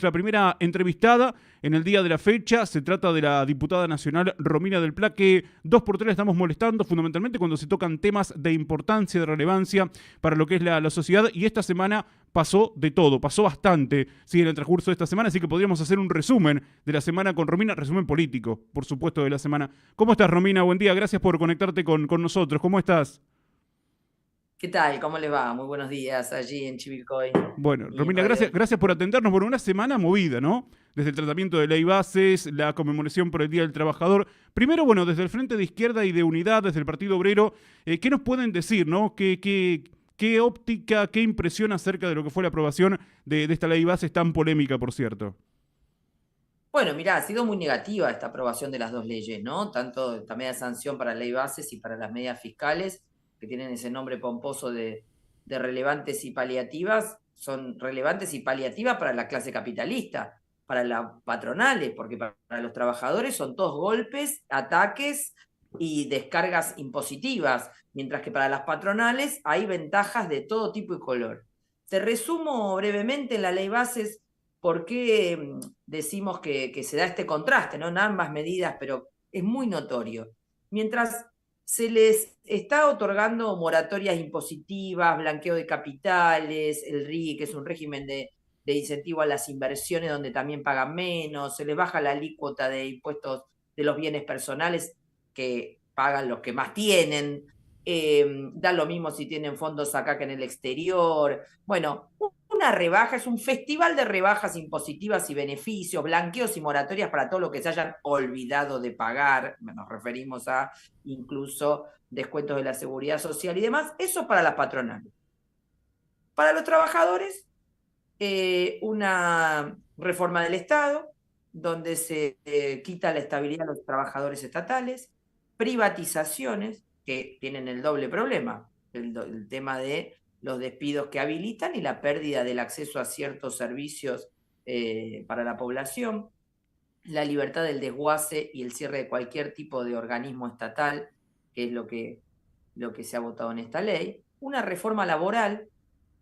La primera entrevistada en el día de la fecha se trata de la diputada nacional Romina Del Pla, que 2x3 la estamos molestando fundamentalmente cuando se tocan temas de importancia, de relevancia para lo que es la sociedad, y esta semana pasó de todo, pasó bastante, sí, en el transcurso de esta semana, así que podríamos hacer un resumen de la semana con Romina, resumen político, por supuesto, de la semana. ¿Cómo estás, Romina? Buen día, gracias por conectarte con nosotros. ¿Cómo estás? ¿Qué tal? ¿Cómo les va? Muy buenos días allí en Chivilcoy Bueno, y Romina, Radio. gracias por atendernos. Bueno, una semana movida, ¿no? Desde el tratamiento de ley bases, la conmemoración por el Día del Trabajador. Primero, bueno, desde el Frente de Izquierda y de Unidad, desde el Partido Obrero, ¿qué nos pueden decir, no? ¿Qué óptica, qué impresión acerca de lo que fue la aprobación de esta ley bases tan polémica, por cierto? Bueno, mirá, ha sido muy negativa esta aprobación de las dos leyes, ¿no? Tanto esta media sanción para la ley bases y para las medidas fiscales, que tienen ese nombre pomposo de relevantes y paliativas, son relevantes y paliativas para la clase capitalista, para las patronales, porque para los trabajadores son todos golpes, ataques y descargas impositivas, mientras que para las patronales hay ventajas de todo tipo y color. Te resumo brevemente en la ley bases por qué decimos que se da este contraste, ¿no? En ambas medidas, pero es muy notorio. Mientras se les está otorgando moratorias impositivas, blanqueo de capitales, el RI, que es un régimen de incentivo a las inversiones donde también pagan menos, se les baja la alícuota de impuestos de los bienes personales que pagan los que más tienen, da lo mismo si tienen fondos acá que en el exterior. Bueno, una rebaja, es un festival de rebajas impositivas y beneficios, blanqueos y moratorias para todo lo que se hayan olvidado de pagar, nos referimos a incluso descuentos de la seguridad social y demás, eso para las patronales. Para los trabajadores, una reforma del Estado, donde se quita la estabilidad a los trabajadores estatales, privatizaciones, que tienen el doble problema, el tema de los despidos que habilitan y la pérdida del acceso a ciertos servicios para la población, la libertad del desguace y el cierre de cualquier tipo de organismo estatal, que es lo que se ha votado en esta ley, una reforma laboral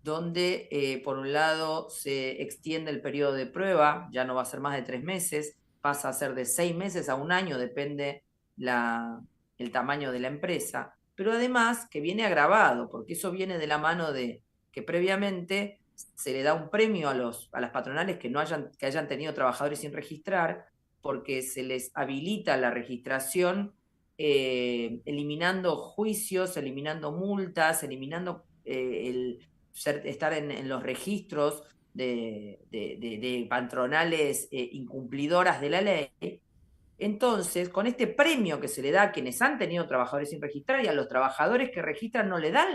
donde por un lado se extiende el periodo de prueba, ya no va a ser más de 3 meses, pasa a ser de 6 meses a un año, depende el tamaño de la empresa, pero además que viene agravado, porque eso viene de la mano de que previamente se le da un premio a las patronales que hayan tenido trabajadores sin registrar, porque se les habilita la registración eliminando juicios, eliminando multas, eliminando estar en los registros de patronales incumplidoras de la ley. Entonces, con este premio que se le da a quienes han tenido trabajadores sin registrar y a los trabajadores que registran no le dan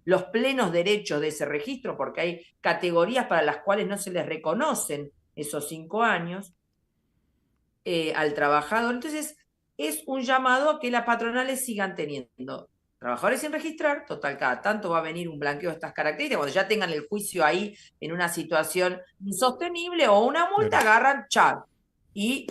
los plenos derechos de ese registro, porque hay categorías para las cuales no se les reconocen esos 5 años al trabajador. Entonces, es un llamado a que las patronales sigan teniendo trabajadores sin registrar, total, cada tanto va a venir un blanqueo de estas características, cuando ya tengan el juicio ahí en una situación insostenible o una multa, Claro. agarran chat y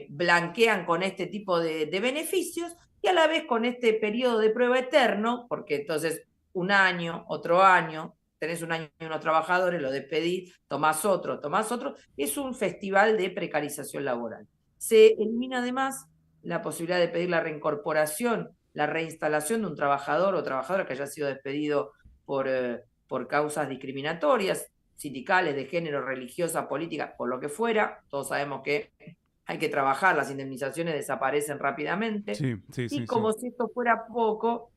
blanquean con este tipo de beneficios y a la vez con este periodo de prueba eterno, porque entonces un año, otro año, tenés un año y unos trabajadores, lo despedís, tomás otro, es un festival de precarización laboral. Se elimina además la posibilidad de pedir la reincorporación, la reinstalación de un trabajador o trabajadora que haya sido despedido por causas discriminatorias, sindicales, de género, religiosas, políticas, por lo que fuera. Todos sabemos que hay que trabajar, las indemnizaciones desaparecen rápidamente. Sí, sí, Y sí, sí. como si esto fuera poco,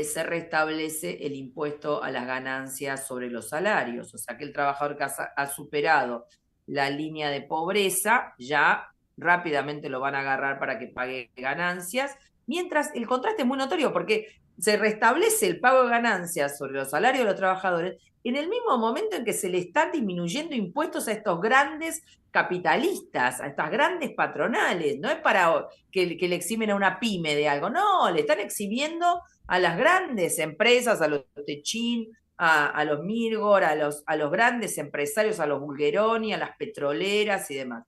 se restablece el impuesto a las ganancias sobre los salarios. O sea que el trabajador que ha superado la línea de pobreza ya rápidamente lo van a agarrar para que pague ganancias, mientras el contraste es muy notorio porque se restablece el pago de ganancias sobre los salarios de los trabajadores en el mismo momento en que se le están disminuyendo impuestos a estos grandes capitalistas, a estas grandes patronales. No es para que le eximen a una pyme de algo, no, le están eximiendo a las grandes empresas, a los Techin, a los Mirgor, a los grandes empresarios, a los Bulgeroni, a las petroleras y demás.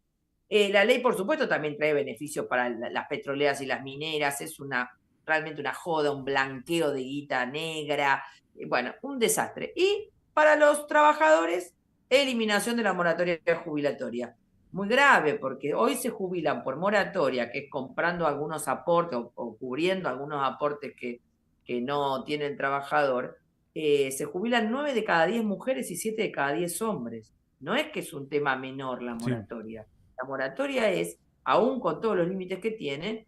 La ley, por supuesto, también trae beneficios para las petroleras y las mineras, es realmente una joda, un blanqueo de guita negra, bueno, un desastre. Y para los trabajadores, eliminación de la moratoria jubilatoria. Muy grave, porque hoy se jubilan por moratoria, que es comprando algunos aportes o cubriendo algunos aportes que no tiene el trabajador. Se jubilan 9 de cada 10 mujeres y 7 de cada 10 hombres. No es que es un tema menor la Sí, moratoria. La moratoria es, aún con todos los límites que tiene,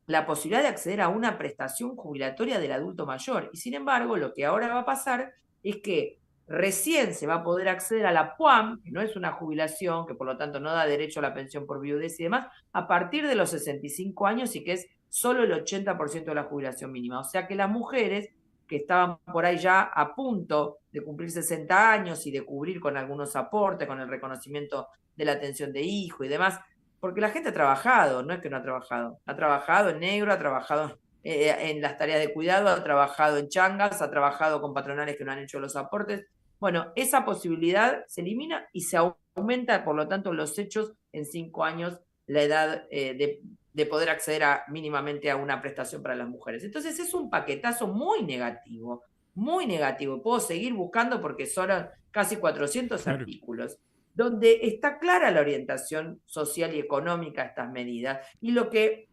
la posibilidad de acceder a una prestación jubilatoria del adulto mayor. Y sin embargo, lo que ahora va a pasar es que recién se va a poder acceder a la PUAM, que no es una jubilación, que por lo tanto no da derecho a la pensión por viudez y demás, a partir de los 65 años y que es solo el 80% de la jubilación mínima. O sea que las mujeres que estaban por ahí ya a punto de cumplir 60 años y de cubrir con algunos aportes, con el reconocimiento de la atención de hijo y demás, porque la gente ha trabajado, no es que no ha trabajado en negro, ha trabajado en las tareas de cuidado, ha trabajado en changas, ha trabajado con patronales que no han hecho los aportes. Bueno, esa posibilidad se elimina y se aumenta, por lo tanto, los hechos en 5 años la edad de poder acceder mínimamente a una prestación para las mujeres. Entonces es un paquetazo muy negativo, muy negativo. Puedo seguir buscando porque son casi 400 claro. artículos donde está clara la orientación social y económica a estas medidas. Y lo que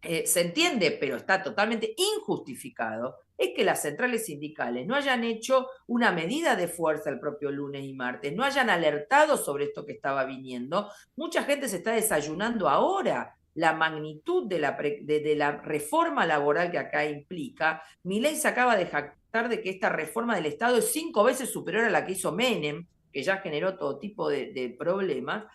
se entiende, pero está totalmente injustificado, es que las centrales sindicales no hayan hecho una medida de fuerza el propio lunes y martes, no hayan alertado sobre esto que estaba viniendo. Mucha gente se está desayunando ahora la magnitud de la reforma laboral que acá implica. Milei se acaba de jactar de que esta reforma del Estado es 5 veces superior a la que hizo Menem, que ya generó todo tipo de problemas,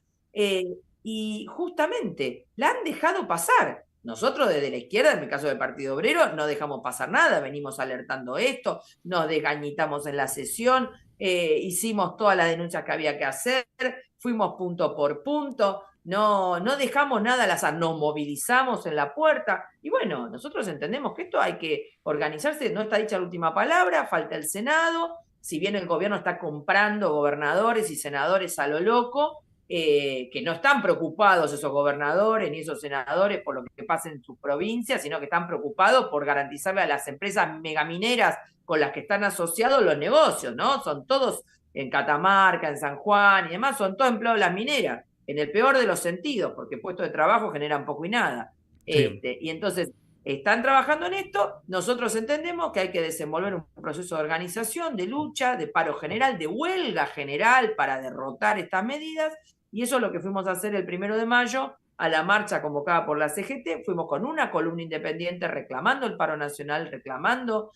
y justamente la han dejado pasar. Nosotros desde la izquierda, en el caso del Partido Obrero, no dejamos pasar nada, venimos alertando esto, nos desgañitamos en la sesión, hicimos todas las denuncias que había que hacer, fuimos punto por punto, no dejamos nada al azar, nos movilizamos en la puerta y bueno, nosotros entendemos que esto hay que organizarse, no está dicha la última palabra, falta el Senado, si bien el gobierno está comprando gobernadores y senadores a lo loco, que no están preocupados esos gobernadores ni esos senadores por lo que pasa en sus provincias, sino que están preocupados por garantizarle a las empresas megamineras con las que están asociados los negocios, ¿no? Son todos en Catamarca, en San Juan y demás, son todos empleados de las mineras, en el peor de los sentidos, porque puestos de trabajo generan poco y nada. Sí. Y entonces están trabajando en esto, nosotros entendemos que hay que desenvolver un proceso de organización, de lucha, de paro general, de huelga general para derrotar estas medidas, y eso es lo que fuimos a hacer el 1 de mayo, a la marcha convocada por la CGT, fuimos con una columna independiente reclamando el paro nacional, reclamando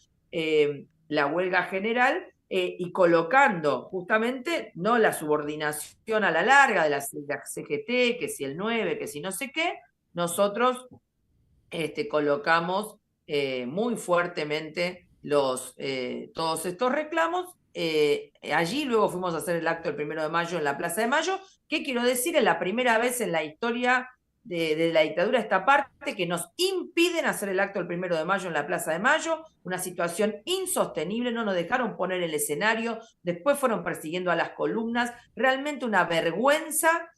la huelga general y colocando justamente no la subordinación a la larga de la CGT, que si el 9, que si no sé qué, nosotros colocamos muy fuertemente todos estos reclamos. Allí luego fuimos a hacer el acto el 1 de mayo en la Plaza de Mayo. ¿Qué quiero decir? Es la primera vez en la historia de la dictadura esta parte que nos impiden hacer el acto el 1 de mayo en la Plaza de Mayo, una situación insostenible, no nos dejaron poner el escenario, después fueron persiguiendo a las columnas, realmente una vergüenza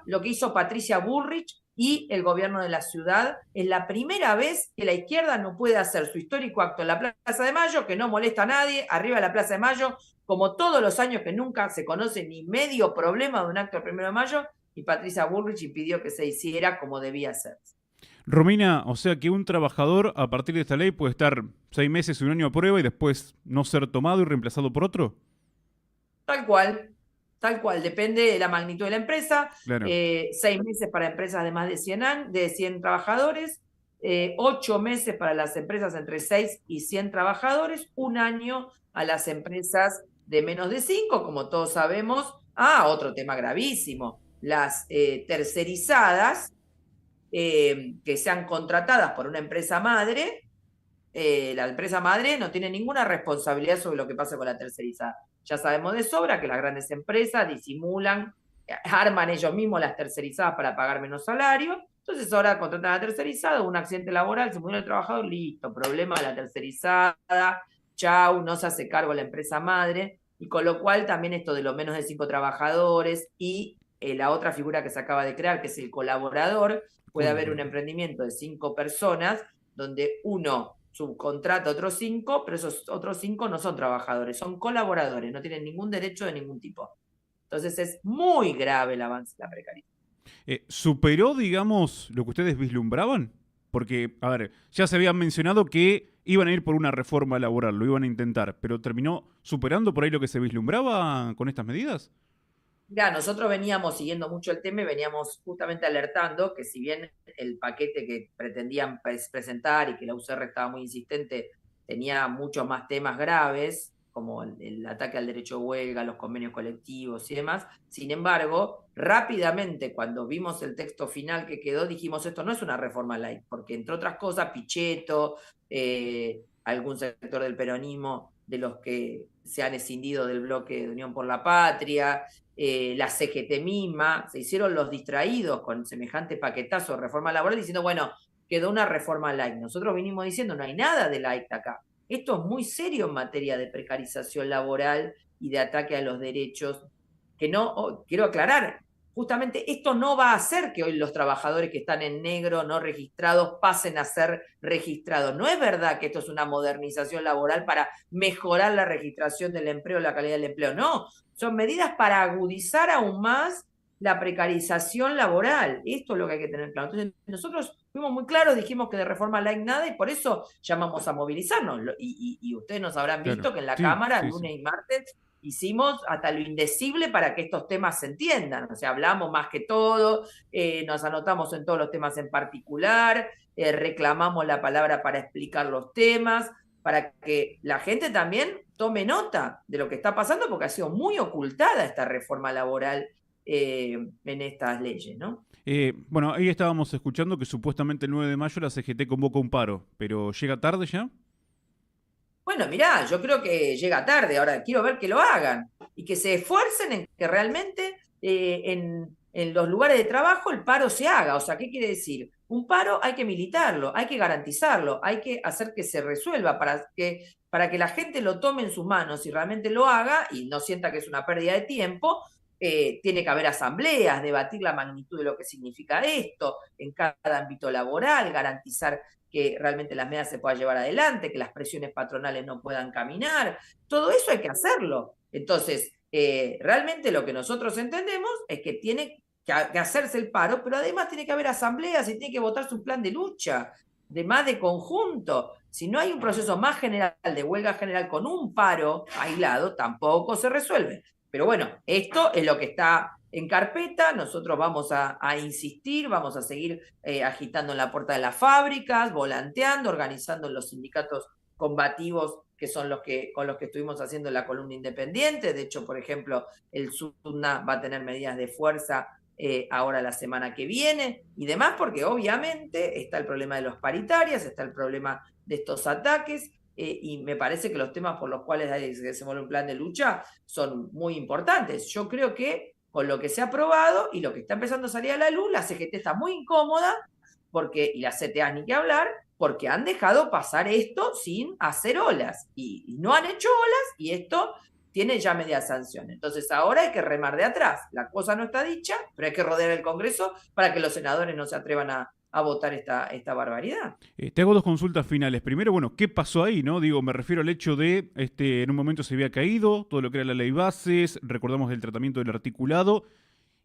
lo que hizo Patricia Bullrich y el gobierno de la ciudad. Es la primera vez que la izquierda no puede hacer su histórico acto en la Plaza de Mayo, que no molesta a nadie, arriba de la Plaza de Mayo, como todos los años que nunca se conoce ni medio problema de un acto el 1 de mayo, y Patricia Bullrich impidió que se hiciera como debía ser. Romina, o sea que un trabajador a partir de esta ley puede estar 6 meses, 1 año a prueba y después no ser tomado y reemplazado por otro. Tal cual, depende de la magnitud de la empresa, Claro. 6 meses para empresas de más de 100 trabajadores, 8 meses para las empresas entre 6 y 100 trabajadores, 1 año a las empresas de menos de 5, como todos sabemos. Otro tema gravísimo, las tercerizadas que sean contratadas por una empresa madre. La empresa madre no tiene ninguna responsabilidad sobre lo que pasa con la tercerizada. Ya sabemos de sobra que las grandes empresas disimulan, arman ellos mismos las tercerizadas para pagar menos salario. Entonces ahora contratan a la tercerizada, un accidente laboral, se murió el trabajador, listo, problema de la tercerizada, chau, no se hace cargo la empresa madre, y con lo cual también esto de los menos de 5 trabajadores y la otra figura que se acaba de crear, que es el colaborador, puede haber un emprendimiento de 5 personas donde uno subcontrata a otros 5, pero esos otros 5 no son trabajadores, son colaboradores, no tienen ningún derecho de ningún tipo. Entonces es muy grave el avance de la precariedad. ¿Superó, digamos, lo que ustedes vislumbraban? Porque, a ver, ya se habían mencionado que iban a ir por una reforma laboral, lo iban a intentar, pero ¿terminó superando por ahí lo que se vislumbraba con estas medidas? Mirá, nosotros veníamos siguiendo mucho el tema y veníamos justamente alertando que si bien el paquete que pretendían presentar y que la UCR estaba muy insistente tenía muchos más temas graves, como el ataque al derecho de huelga, los convenios colectivos y demás, sin embargo, rápidamente cuando vimos el texto final que quedó, dijimos esto no es una reforma light, porque entre otras cosas, Pichetto, algún sector del peronismo de los que se han escindido del bloque de Unión por la Patria, la CGT misma, se hicieron los distraídos con semejante paquetazo de reforma laboral diciendo, bueno, quedó una reforma light. Nosotros vinimos diciendo, no hay nada de light acá. Esto es muy serio en materia de precarización laboral y de ataque a los derechos, que no, quiero aclarar, justamente esto no va a hacer que hoy los trabajadores que están en negro no registrados pasen a ser registrados. No es verdad que esto es una modernización laboral para mejorar la registración del empleo, la calidad del empleo. No, son medidas para agudizar aún más la precarización laboral. Esto es lo que hay que tener claro. Entonces, nosotros fuimos muy claros, dijimos que de reforma light nada y por eso llamamos a movilizarnos. Y ustedes nos habrán Claro. visto que en la Sí, Cámara, sí, sí. lunes y martes, hicimos hasta lo indecible para que estos temas se entiendan. O sea, hablamos más que todo, nos anotamos en todos los temas en particular, reclamamos la palabra para explicar los temas, para que la gente también tome nota de lo que está pasando, porque ha sido muy ocultada esta reforma laboral en estas leyes, ¿no? Bueno, ahí estábamos escuchando que supuestamente el 9 de mayo la CGT convoca un paro, pero ¿llega tarde ya? Bueno, mirá, yo creo que llega tarde, ahora quiero ver que lo hagan y que se esfuercen en que realmente en los lugares de trabajo el paro se haga. O sea, ¿qué quiere decir? Un paro hay que militarlo, hay que garantizarlo, hay que hacer que se resuelva para que la gente lo tome en sus manos y realmente lo haga y no sienta que es una pérdida de tiempo. Tiene que haber asambleas, debatir la magnitud de lo que significa esto en cada ámbito laboral, garantizar que realmente las medidas se puedan llevar adelante, que las presiones patronales no puedan caminar. Todo eso hay que hacerlo. Entonces, realmente lo que nosotros entendemos es que tiene que hacerse el paro, pero además tiene que haber asambleas y tiene que votarse un plan de lucha, de más de conjunto. Si no hay un proceso más general de huelga general con un paro aislado, tampoco se resuelve. Pero bueno, esto es lo que está en carpeta, nosotros vamos a insistir, vamos a seguir agitando en la puerta de las fábricas, volanteando, organizando los sindicatos combativos que son los que con los que estuvimos haciendo la columna independiente. De hecho, por ejemplo, el SUTNA va a tener medidas de fuerza ahora la semana que viene y demás, porque obviamente está el problema de los paritarias, está el problema de estos ataques, y me parece que los temas por los cuales hay que se mueve un plan de lucha son muy importantes. Yo creo que con lo que se ha aprobado y lo que está empezando a salir a la luz, la CGT está muy incómoda, porque, y la CTA ni que hablar, porque han dejado pasar esto sin hacer olas, y no han hecho olas, y esto tiene ya media sanción. Entonces ahora hay que remar de atrás. La cosa no está dicha, pero hay que rodear el Congreso para que los senadores no se atrevan a votar esta barbaridad. Te hago dos consultas finales. Primero, bueno, ¿qué pasó ahí, no? Digo, me refiero al hecho de, en un momento se había caído todo lo que era la ley bases, recordamos el tratamiento del articulado,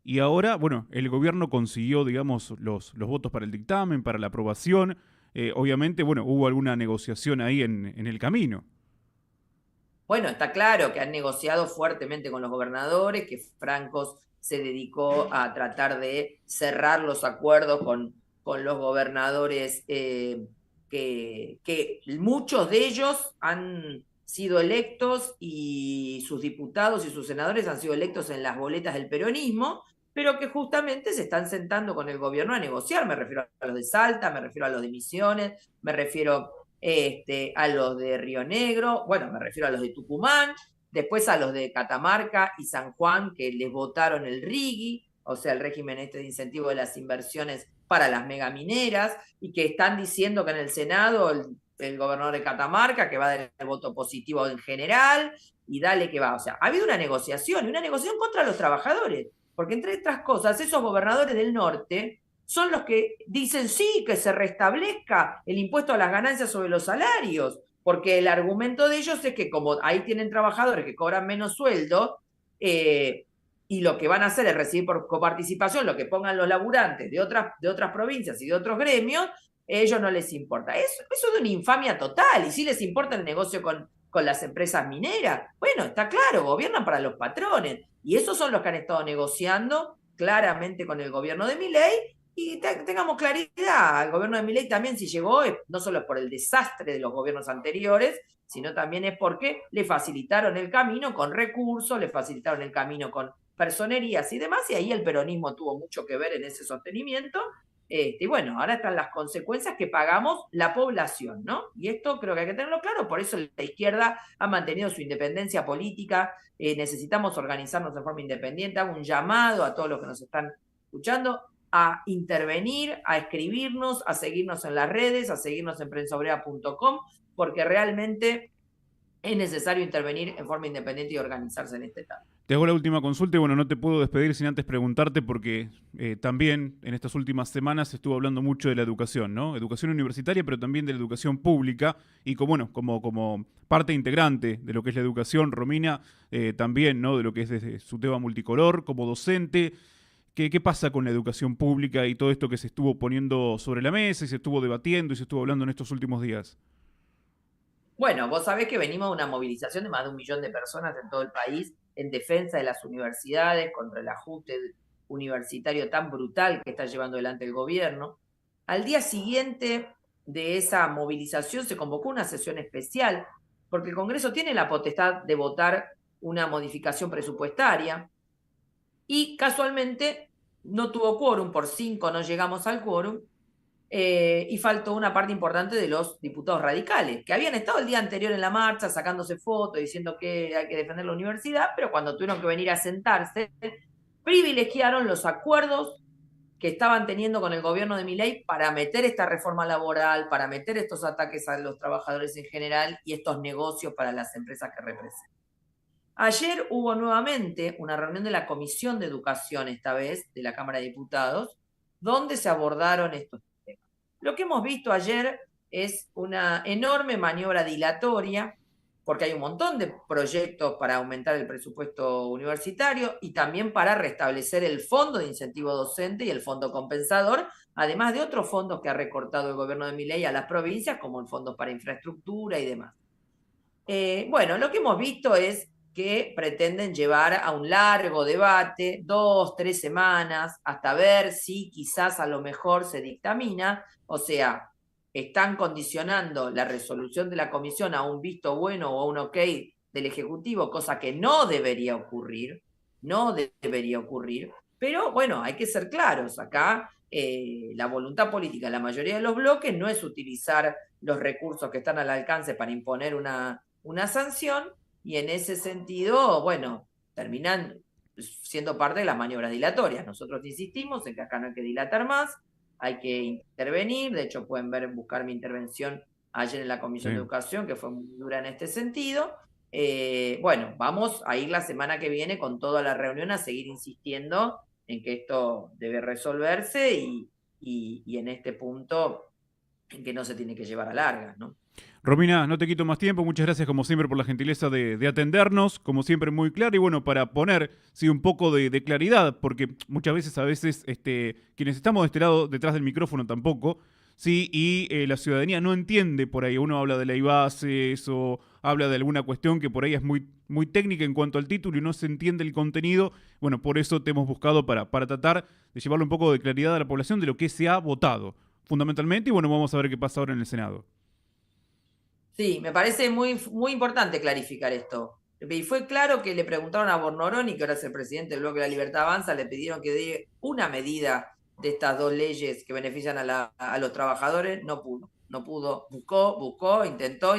y ahora, bueno, el gobierno consiguió, digamos, los votos para el dictamen, para la aprobación. Obviamente, bueno, hubo alguna negociación ahí en el camino. Bueno, está claro que han negociado fuertemente con los gobernadores, que Francos se dedicó a tratar de cerrar los acuerdos con los gobernadores, que muchos de ellos han sido electos y sus diputados y sus senadores han sido electos en las boletas del peronismo, pero que justamente se están sentando con el gobierno a negociar. Me refiero a los de Salta, me refiero a los de Misiones, me refiero a los de Río Negro, bueno, me refiero a los de Tucumán, después a los de Catamarca y San Juan, que les votaron el RIGI, o sea, el régimen de incentivo de las inversiones para las megamineras, y que están diciendo que en el Senado el gobernador de Catamarca, que va a dar el voto positivo en general, y dale que va. O sea, ha habido una negociación, y una negociación contra los trabajadores, porque entre otras cosas, esos gobernadores del norte son los que dicen sí, que se restablezca el impuesto a las ganancias sobre los salarios, porque el argumento de ellos es que como ahí tienen trabajadores que cobran menos sueldo, y lo que van a hacer es recibir por coparticipación lo que pongan los laburantes de otras provincias y de otros gremios, a ellos no les importa. Eso es de una infamia total, y si les importa el negocio con las empresas mineras, bueno, está claro, gobiernan para los patrones, y esos son los que han estado negociando claramente con el gobierno de Milei, y tengamos claridad, el gobierno de Milei también si llegó, no solo es por el desastre de los gobiernos anteriores, sino también es porque le facilitaron el camino con recursos, le facilitaron el camino con personerías y demás, y ahí el peronismo tuvo mucho que ver en ese sostenimiento. Y bueno, ahora están las consecuencias que pagamos la población, ¿no? Y esto creo que hay que tenerlo claro, por eso la izquierda ha mantenido su independencia política, necesitamos organizarnos de forma independiente, hago un llamado a todos los que nos están escuchando a intervenir, a escribirnos, a seguirnos en las redes, a seguirnos en prensaobrera.com, porque realmente es necesario intervenir en forma independiente y organizarse en este etapa. Te hago la última consulta y bueno, no te puedo despedir sin antes preguntarte porque también en estas últimas semanas se estuvo hablando mucho de la educación, ¿no? Educación universitaria, pero también de la educación pública y como parte integrante de lo que es la educación, Romina, también, ¿no? De lo que es desde su tema multicolor, como docente. ¿Qué pasa con la educación pública y todo esto que se estuvo poniendo sobre la mesa y se estuvo debatiendo y se estuvo hablando en estos últimos días? Bueno, vos sabés que venimos de una movilización de más de 1 millón de personas en todo el país en defensa de las universidades, contra el ajuste universitario tan brutal que está llevando adelante el gobierno. Al día siguiente de esa movilización se convocó una sesión especial, porque el Congreso tiene la potestad de votar una modificación presupuestaria, y casualmente no tuvo quórum, por 5 no llegamos al quórum, y faltó una parte importante de los diputados radicales, que habían estado el día anterior en la marcha sacándose fotos, diciendo que hay que defender la universidad, pero cuando tuvieron que venir a sentarse, privilegiaron los acuerdos que estaban teniendo con el gobierno de Milei para meter esta reforma laboral, para meter estos ataques a los trabajadores en general y estos negocios para las empresas que representan. Ayer hubo nuevamente una reunión de la Comisión de Educación, esta vez, de la Cámara de Diputados, donde se abordaron estos temas. Lo que hemos visto ayer es una enorme maniobra dilatoria, porque hay un montón de proyectos para aumentar el presupuesto universitario y también para restablecer el fondo de incentivo docente y el fondo compensador, además de otros fondos que ha recortado el gobierno de Milei a las provincias, como el fondo para infraestructura y demás. Bueno, lo que hemos visto es que pretenden llevar a un largo debate, 2, 3 semanas, hasta ver si quizás a lo mejor se dictamina, o sea, están condicionando la resolución de la comisión a un visto bueno o a un ok del Ejecutivo, cosa que no debería ocurrir, no debería ocurrir, pero bueno, hay que ser claros, acá la voluntad política de la mayoría de los bloques no es utilizar los recursos que están al alcance para imponer una sanción, y en ese sentido, bueno, terminan siendo parte de las maniobras dilatorias. Nosotros insistimos en que acá no hay que dilatar más, hay que intervenir, de hecho pueden buscar mi intervención ayer en la Comisión de Educación, que fue muy dura en este sentido. Bueno, vamos a ir la semana que viene con toda la reunión a seguir insistiendo en que esto debe resolverse y en este punto en que no se tiene que llevar a largas, ¿no? Romina, no te quito más tiempo, muchas gracias como siempre por la gentileza de atendernos, como siempre muy claro y bueno, para poner sí, un poco de claridad, porque muchas veces quienes estamos de este lado, detrás del micrófono tampoco, sí, y la ciudadanía no entiende por ahí, uno habla de ley bases o habla de alguna cuestión que por ahí es muy técnica en cuanto al título y no se entiende el contenido, bueno, por eso te hemos buscado para tratar de llevarle un poco de claridad a la población de lo que se ha votado, fundamentalmente, y bueno, vamos a ver qué pasa ahora en el Senado. Sí, me parece muy importante clarificar esto. Y fue claro que le preguntaron a Bornoroni, que ahora es el presidente del Bloque de la Libertad Avanza, le pidieron que dé una medida de estas 2 leyes que benefician a los trabajadores, no pudo, buscó, intentó,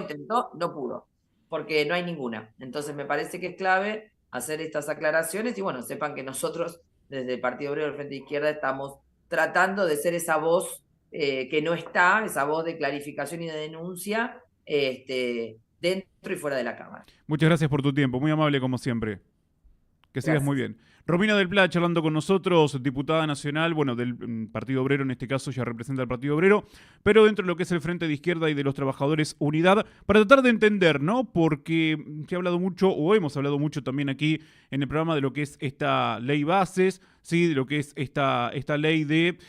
no pudo, porque no hay ninguna. Entonces me parece que es clave hacer estas aclaraciones y bueno, sepan que nosotros desde el Partido Obrero del Frente de Izquierda estamos tratando de ser esa voz que no está, esa voz de clarificación y de denuncia, dentro y fuera de la Cámara. Muchas gracias por tu tiempo, muy amable como siempre. Que sigas muy bien. Romina del Pla charlando con nosotros, diputada nacional, bueno, del Partido Obrero, en este caso ya representa al Partido Obrero, pero dentro de lo que es el Frente de Izquierda y de los Trabajadores Unidad, para tratar de entender, ¿no? Porque se ha hablado mucho, o hemos hablado mucho también aquí en el programa de lo que es esta ley bases, ¿sí? De lo que es esta ley de,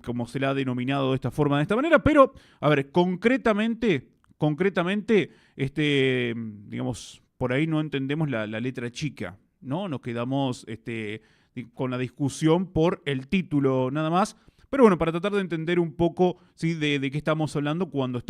como se la ha denominado de esta forma, de esta manera, pero, a ver, concretamente, digamos, por ahí no entendemos la letra chica, ¿no? Nos quedamos con la discusión por el título nada más. Pero bueno, para tratar de entender un poco, ¿sí? de qué estamos hablando cuando estamos